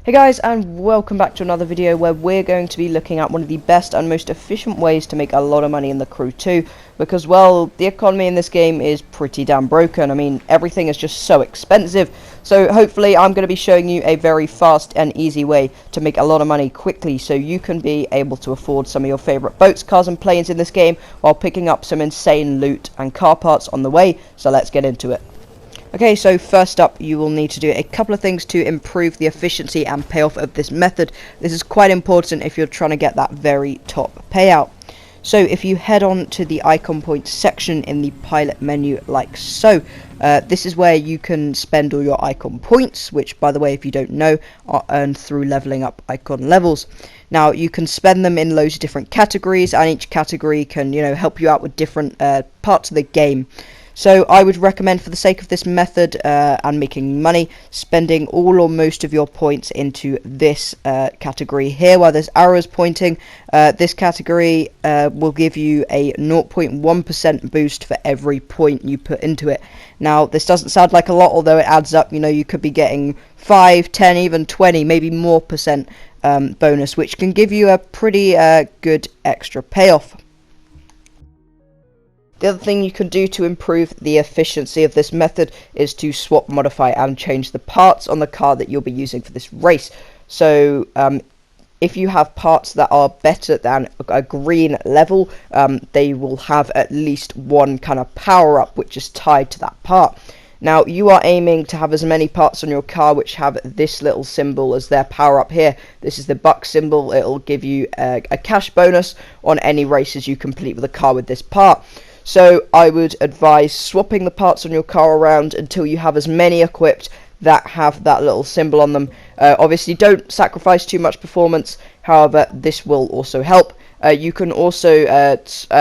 Hey guys, and welcome back to another video where we're going to be looking at one of the best and most efficient ways to make a lot of money in the Crew 2, because, well, the economy in this game is pretty damn broken. I mean, everything is just so expensive. So hopefully I'm going to be showing you a very fast and easy way to make a lot of money quickly, so you can be able to afford some of your favourite boats, cars and planes in this game while picking up some insane loot and car parts on the way. So let's get into it. Okay, so first up, you will need to do a couple of things to improve the efficiency and payoff of this method. This is quite important if you're trying to get that very top payout. So if you head on to the icon points section in the pilot menu like so, this is where you can spend all your icon points, which, by the way, if you don't know, are earned through leveling up icon levels. Now, you can spend them in loads of different categories, and each category can, help you out with different parts of the game. So I would recommend, for the sake of this method and making money, spending all or most of your points into this category here where there's arrows pointing. This category will give you a 0.1% boost for every point you put into it. Now, this doesn't sound like a lot, although it adds up. You could be getting 5, 10, even 20, maybe more percent bonus, which can give you a pretty good extra payoff. The other thing you can do to improve the efficiency of this method is to swap, modify and change the parts on the car that you'll be using for this race. So if you have parts that are better than a green level, they will have at least one kind of power up which is tied to that part. Now, you are aiming to have as many parts on your car which have this little symbol as their power up here. This is the buck symbol. It'll give you a cash bonus on any races you complete with a car with this part. So I would advise swapping the parts on your car around until you have as many equipped that have that little symbol on them. Obviously, don't sacrifice too much performance. However, this will also help. You can also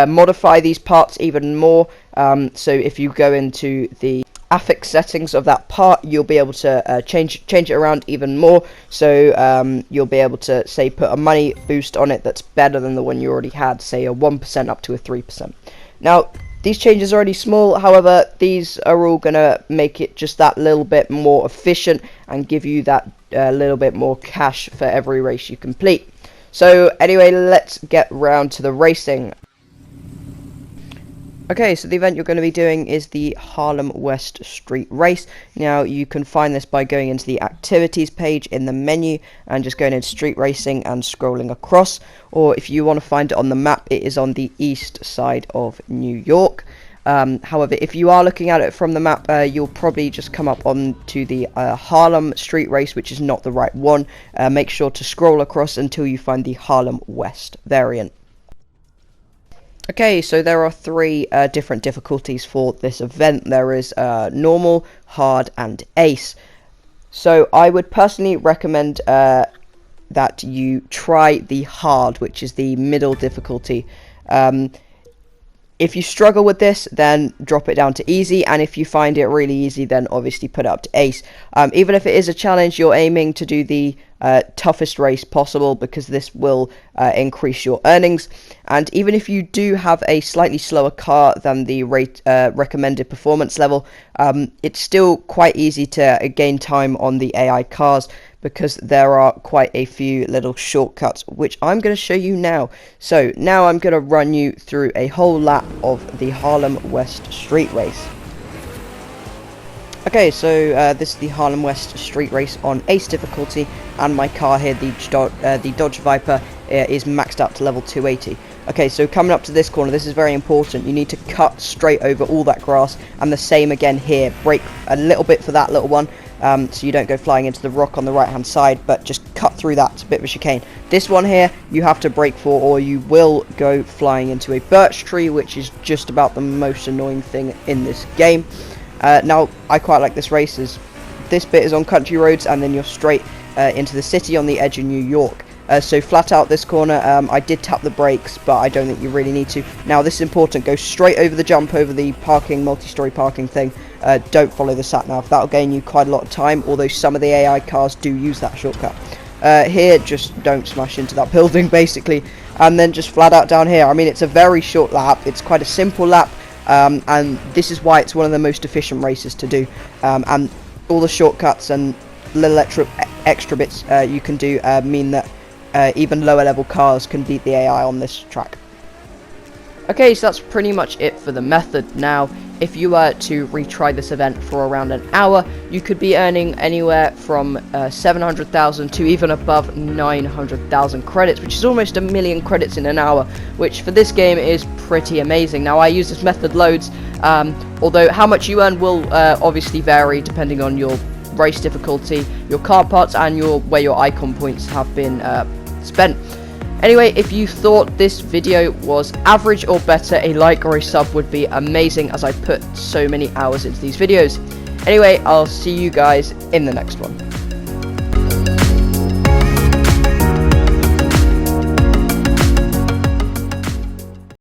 modify these parts even more. So if you go into the affix settings of that part, you'll be able to change it around even more. So you'll be able to, say, put a money boost on it that's better than the one you already had, say a 1% up to a 3%. Now, these changes are already small, however, these are all going to make it just that little bit more efficient and give you that little bit more cash for every race you complete. So anyway, let's get round to the racing. Okay, so the event you're going to be doing is the Harlem West Street Race. Now, you can find this by going into the activities page in the menu and just going into street racing and scrolling across. Or if you want to find it on the map, it is on the east side of New York. However, if you are looking at it from the map, you'll probably just come up onto the Harlem Street Race, which is not the right one. Make sure to scroll across until you find the Harlem West variant. Okay, so there are three different difficulties for this event. There is normal, hard, and ace. So I would personally recommend that you try the hard, which is the middle difficulty. If you struggle with this, then drop it down to easy, and if you find it really easy, then obviously put it up to ace. Even if it is a challenge, you're aiming to do the toughest race possible, because this will increase your earnings. And even if you do have a slightly slower car than the recommended performance level, it's still quite easy to gain time on the AI cars, because there are quite a few little shortcuts which I'm going to show you now. So now I'm going to run you through a whole lap of the Harlem West Street Race. Okay, so this is the Harlem West Street Race on ace difficulty, and my car here, the Dodge Viper, is maxed out to level 280. Okay, so coming up to this corner, this is very important. You need to cut straight over all that grass, and the same again here. Brake a little bit for that little one, so you don't go flying into the rock on the right hand side, but just cut through that. It's a bit of a chicane. This one here, you have to brake for, or you will go flying into a birch tree, which is just about the most annoying thing in this game. Now, I quite like this race, as this bit is on country roads, and then you're straight into the city on the edge of New York. So flat out this corner, I did tap the brakes, but I don't think you really need to. Now, this is important. Go straight over the jump, over the parking, multi-story parking thing. Don't follow the sat-nav. That'll gain you quite a lot of time, although some of the AI cars do use that shortcut. Here, just don't smash into that building, basically. And then just flat out down here. I mean, it's a very short lap. It's quite a simple lap. And this is why it's one of the most efficient races to do, and all the shortcuts and little extra bits you can do mean that even lower level cars can beat the AI on this track. Okay, so that's pretty much it for the method. Now, if you were to retry this event for around an hour, you could be earning anywhere from 700,000 to even above 900,000 credits, which is almost 1 million credits in an hour, which for this game is pretty amazing. Now, I use this method loads, although how much you earn will obviously vary depending on your race difficulty, your car parts, and where your icon points have been spent. Anyway, if you thought this video was average or better, a like or a sub would be amazing, as I put so many hours into these videos. Anyway, I'll see you guys in the next one.